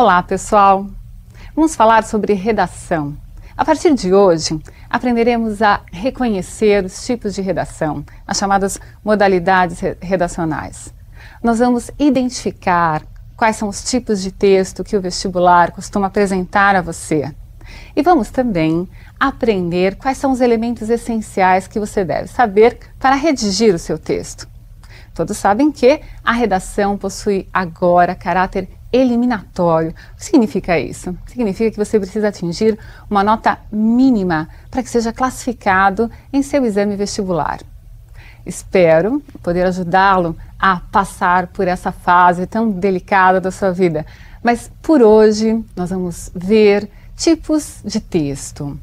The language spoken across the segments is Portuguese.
Olá, pessoal! Vamos falar sobre redação. A partir de hoje, aprenderemos a reconhecer os tipos de redação, as chamadas modalidades redacionais. Nós vamos identificar quais são os tipos de texto que o vestibular costuma apresentar a você. E vamos também aprender quais são os elementos essenciais que você deve saber para redigir o seu texto. Todos sabem que a redação possui agora caráter eliminatório. O que significa isso? Significa que você precisa atingir uma nota mínima para que seja classificado em seu exame vestibular. Espero poder ajudá-lo a passar por essa fase tão delicada da sua vida. Mas por hoje nós vamos ver tipos de texto.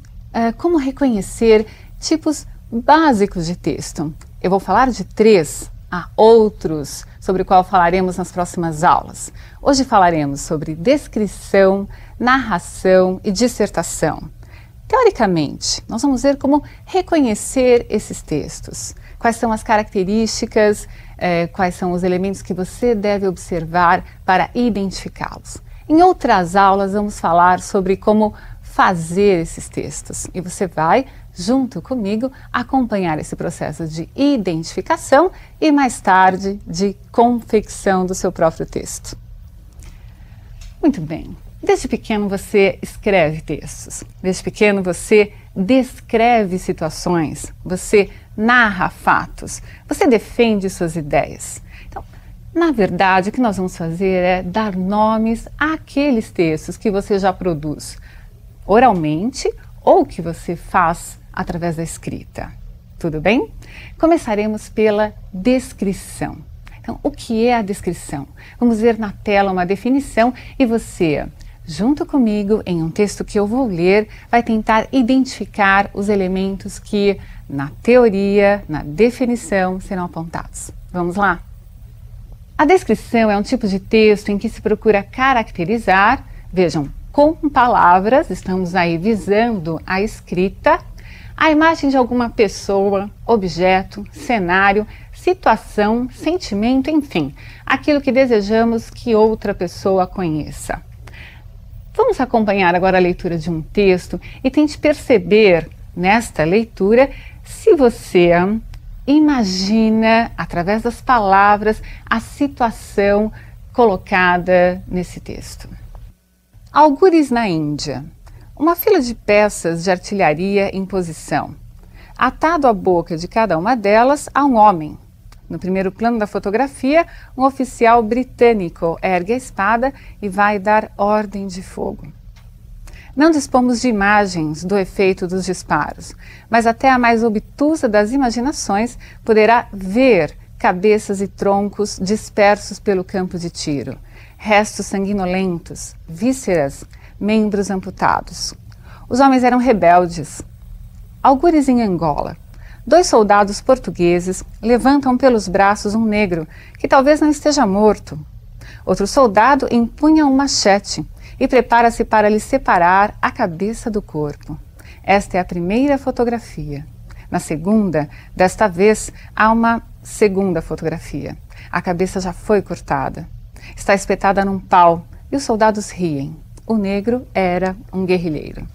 Como reconhecer tipos básicos de texto. Eu vou falar de 3. Há outros sobre o qual falaremos nas próximas aulas. Hoje falaremos sobre descrição, narração e dissertação. Teoricamente, nós vamos ver como reconhecer esses textos. Quais são as características, quais são os elementos que você deve observar para identificá-los. Em outras aulas, vamos falar sobre como fazer esses textos. E você vai, junto comigo, acompanhar esse processo de identificação e, mais tarde, de confecção do seu próprio texto. Muito bem. Desde pequeno você escreve textos. Desde pequeno você descreve situações. Você narra fatos. Você defende suas ideias. Então, na verdade, o que nós vamos fazer é dar nomes àqueles textos que você já produz oralmente ou que você faz através da escrita. Tudo bem? Começaremos pela descrição. Então, o que é a descrição? Vamos ver na tela uma definição e você, junto comigo, em um texto que eu vou ler, vai tentar identificar os elementos que, na teoria, na definição, serão apontados. Vamos lá? A descrição é um tipo de texto em que se procura caracterizar, vejam, com palavras, estamos aí visando a escrita, a imagem de alguma pessoa, objeto, cenário, situação, sentimento, enfim, aquilo que desejamos que outra pessoa conheça. Vamos acompanhar agora a leitura de um texto e tente perceber nesta leitura se você imagina, através das palavras, a situação colocada nesse texto. Algures na Índia. Uma fila de peças de artilharia em posição. Atado à boca de cada uma delas há um homem. No primeiro plano da fotografia, um oficial britânico ergue a espada e vai dar ordem de fogo. Não dispomos de imagens do efeito dos disparos, mas até a mais obtusa das imaginações poderá ver cabeças e troncos dispersos pelo campo de tiro, restos sanguinolentos, vísceras, membros amputados. Os homens eram rebeldes. Algures em Angola. 2 soldados portugueses levantam pelos braços um negro que talvez não esteja morto. Outro soldado empunha um machete e prepara-se para lhe separar a cabeça do corpo. Esta é a primeira fotografia. Na segunda, desta vez, há uma segunda fotografia. A cabeça já foi cortada. Está espetada num pau e os soldados riem. O negro era um guerrilheiro.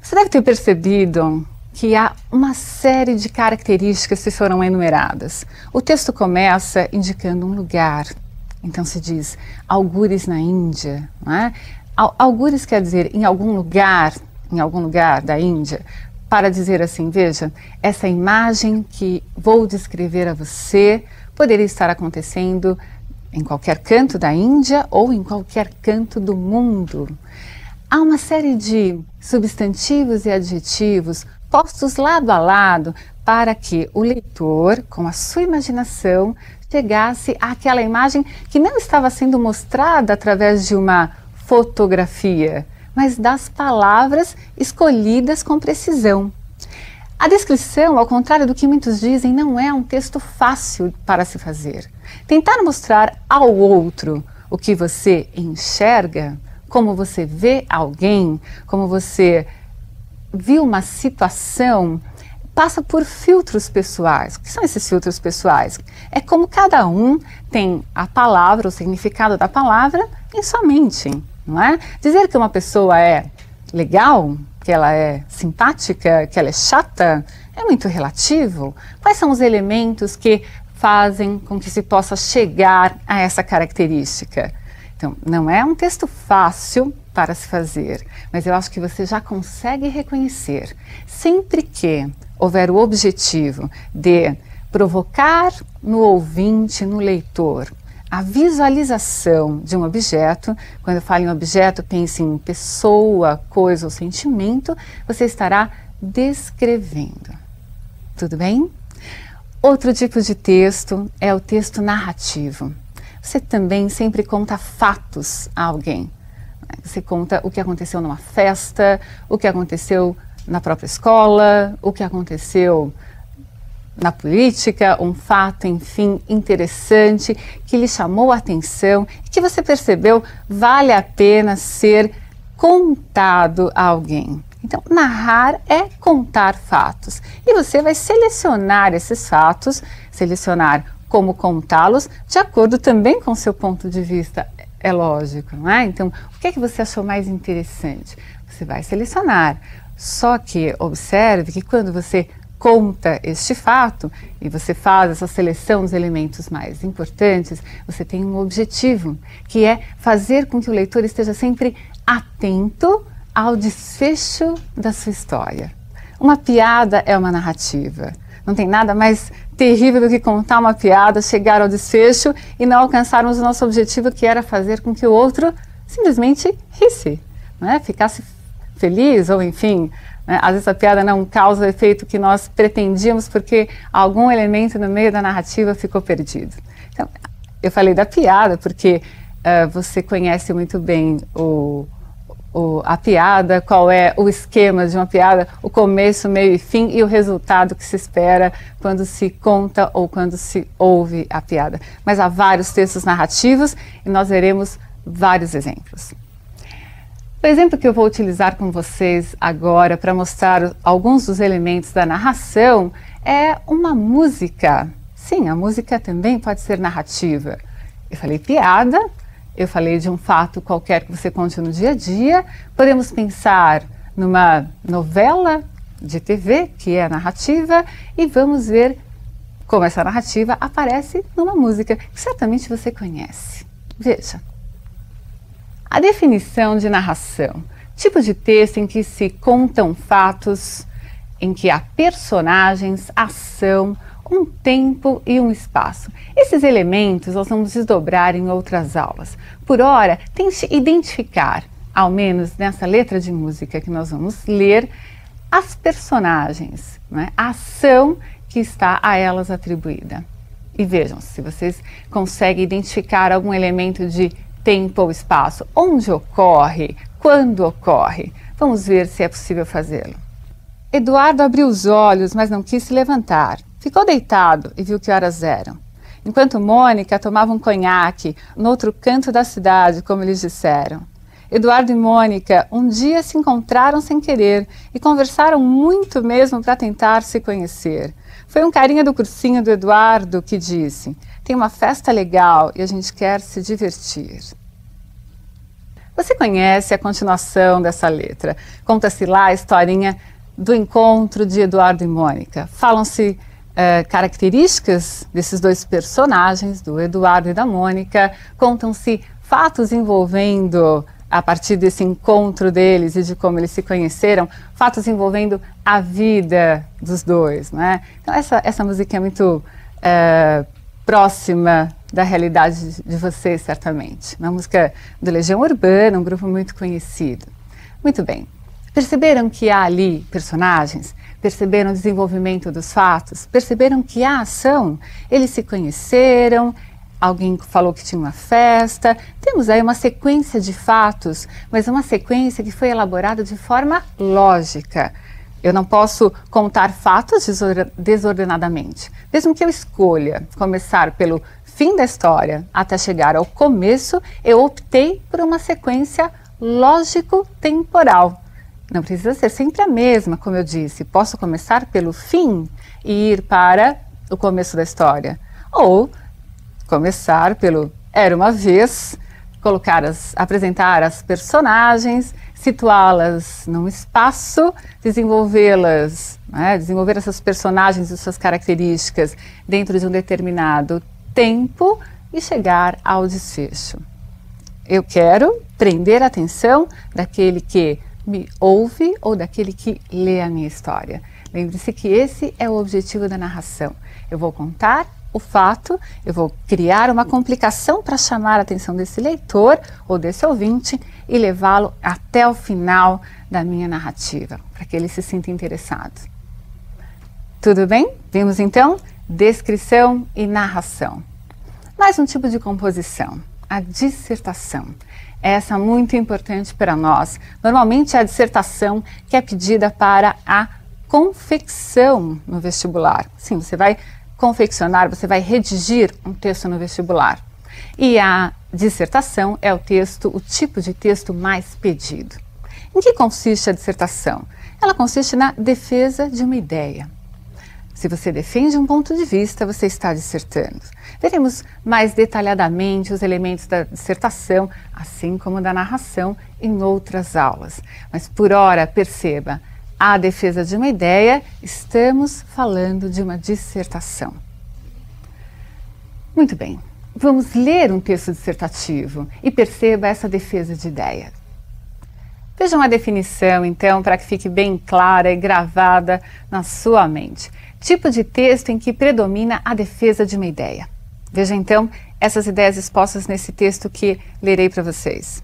Você deve ter percebido que há uma série de características que foram enumeradas. O texto começa indicando um lugar. Então se diz, algures na Índia. Não é? Algures quer dizer em algum lugar da Índia, para dizer assim, veja, essa imagem que vou descrever a você poderia estar acontecendo em qualquer canto da Índia ou em qualquer canto do mundo. Há uma série de substantivos e adjetivos postos lado a lado para que o leitor, com a sua imaginação, chegasse àquela imagem que não estava sendo mostrada através de uma fotografia, mas das palavras escolhidas com precisão. A descrição, ao contrário do que muitos dizem, não é um texto fácil para se fazer. Tentar mostrar ao outro o que você enxerga, como você vê alguém, como você viu uma situação, passa por filtros pessoais. O que são esses filtros pessoais? É como cada um tem a palavra, o significado da palavra em sua mente, não é? Dizer que uma pessoa é legal, que ela é simpática, que ela é chata, é muito relativo. Quais são os elementos que fazem com que se possa chegar a essa característica? Então, não é um texto fácil para se fazer, mas eu acho que você já consegue reconhecer. Sempre que houver o objetivo de provocar no ouvinte, no leitor, a visualização de um objeto, quando eu falo em objeto, pense em pessoa, coisa ou sentimento, você estará descrevendo. Tudo bem? Outro tipo de texto é o texto narrativo. Você também sempre conta fatos a alguém. Você conta o que aconteceu numa festa, o que aconteceu na própria escola, o que aconteceu na política, um fato, enfim, interessante, que lhe chamou a atenção e que você percebeu vale a pena ser contado a alguém. Então, narrar é contar fatos. E você vai selecionar esses fatos, selecionar como contá-los, de acordo também com o seu ponto de vista, é lógico, não é? Então, o que é que você achou mais interessante? Você vai selecionar. Só que observe que quando você conta este fato e você faz essa seleção dos elementos mais importantes, você tem um objetivo, que é fazer com que o leitor esteja sempre atento ao desfecho da sua história. Uma piada é uma narrativa. Não tem nada mais terrível do que contar uma piada, chegar ao desfecho e não alcançarmos o nosso objetivo, que era fazer com que o outro simplesmente risse, né? Ficasse feliz ou enfim, né? Às vezes a piada não causa o efeito que nós pretendíamos porque algum elemento no meio da narrativa ficou perdido. Então, eu falei da piada porque você conhece muito bem a piada, qual é o esquema de uma piada, o começo, meio e fim e o resultado que se espera quando se conta ou quando se ouve a piada. Mas há vários textos narrativos e nós veremos vários exemplos. O exemplo que eu vou utilizar com vocês agora para mostrar alguns dos elementos da narração é uma música. Sim, a música também pode ser narrativa. Eu falei piada, eu falei de um fato qualquer que você conte no dia a dia. Podemos pensar numa novela de TV, que é a narrativa, e vamos ver como essa narrativa aparece numa música que certamente você conhece. Veja. A definição de narração: tipo de texto em que se contam fatos, em que há personagens, ação, um tempo e um espaço. Esses elementos nós vamos desdobrar em outras aulas. Por ora, tente identificar, ao menos nessa letra de música que nós vamos ler, as personagens, né? A ação que está a elas atribuída. E vejam se vocês conseguem identificar algum elemento de tempo ou espaço, onde ocorre, quando ocorre. Vamos ver se é possível fazê-lo. Eduardo abriu os olhos, mas não quis se levantar. Ficou deitado e viu que horas eram. Enquanto Mônica tomava um conhaque no outro canto da cidade, como eles disseram. Eduardo e Mônica um dia se encontraram sem querer e conversaram muito mesmo para tentar se conhecer. Foi um carinha do cursinho do Eduardo que disse: tem uma festa legal e a gente quer se divertir. Você conhece a continuação dessa letra. Conta-se lá a historinha do encontro de Eduardo e Mônica. Falam-se características desses dois personagens, do Eduardo e da Mônica. Contam-se fatos envolvendo, a partir desse encontro deles e de como eles se conheceram, fatos envolvendo a vida dos dois, né? Então essa música é muito próxima da realidade de vocês, certamente. Uma música do Legião Urbana, um grupo muito conhecido. Muito bem. Perceberam que há ali personagens? Perceberam o desenvolvimento dos fatos? Perceberam que há ação? Eles se conheceram, alguém falou que tinha uma festa. Temos aí uma sequência de fatos, mas uma sequência que foi elaborada de forma lógica. Eu não posso contar fatos desordenadamente. Mesmo que eu escolha começar pelo fim da história até chegar ao começo, eu optei por uma sequência lógico-temporal. Não precisa ser sempre a mesma, como eu disse. Posso começar pelo fim e ir para o começo da história. Ou começar pelo Era uma Vez, apresentar as personagens, situá-las num espaço, desenvolvê-las, desenvolver essas personagens e suas características dentro de um determinado tempo e chegar ao desfecho. Eu quero prender a atenção daquele que me ouve ou daquele que lê a minha história. Lembre-se que esse é o objetivo da narração. Eu vou contar o fato, eu vou criar uma complicação para chamar a atenção desse leitor ou desse ouvinte e levá-lo até o final da minha narrativa, para que ele se sinta interessado. Tudo bem? Vimos então descrição e narração. Mais um tipo de composição, a dissertação. Essa é muito importante para nós. Normalmente é a dissertação que é pedida para a confecção no vestibular. Sim, você vai confeccionar, você vai redigir um texto no vestibular. E a dissertação é o tipo de texto mais pedido. Em que consiste a dissertação? Ela consiste na defesa de uma ideia. Se você defende um ponto de vista, você está dissertando. Veremos mais detalhadamente os elementos da dissertação, assim como da narração, em outras aulas. Mas por ora, perceba, a defesa de uma ideia, estamos falando de uma dissertação. Muito bem, vamos ler um texto dissertativo e perceba essa defesa de ideia. Veja uma definição, então, para que fique bem clara e gravada na sua mente. Tipo de texto em que predomina a defesa de uma ideia. Veja, então, essas ideias expostas nesse texto que lerei para vocês.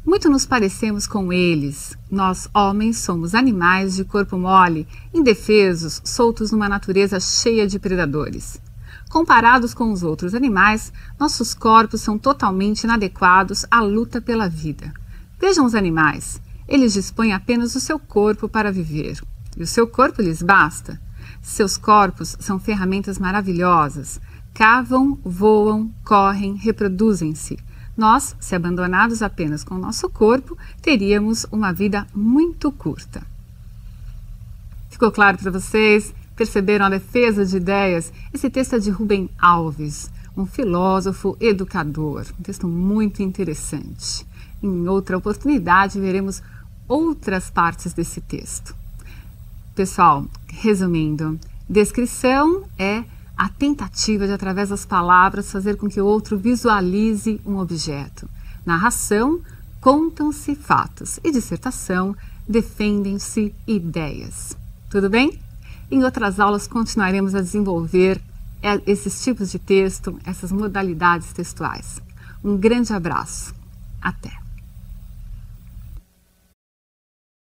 Muito nos parecemos com eles. Nós, homens, somos animais de corpo mole, indefesos, soltos numa natureza cheia de predadores. Comparados com os outros animais, nossos corpos são totalmente inadequados à luta pela vida. Vejam os animais. Eles dispõem apenas do seu corpo para viver. E o seu corpo lhes basta. Seus corpos são ferramentas maravilhosas. Cavam, voam, correm, reproduzem-se. Nós, se abandonados apenas com o nosso corpo, teríamos uma vida muito curta. Ficou claro para vocês? Perceberam a defesa de ideias? Esse texto é de Rubem Alves, um filósofo educador. Um texto muito interessante. Em outra oportunidade, veremos outras partes desse texto. Pessoal, resumindo, descrição é a tentativa de, através das palavras, fazer com que o outro visualize um objeto. Narração, contam-se fatos. E dissertação, defendem-se ideias. Tudo bem? Em outras aulas continuaremos a desenvolver esses tipos de texto, essas modalidades textuais. Um grande abraço. Até!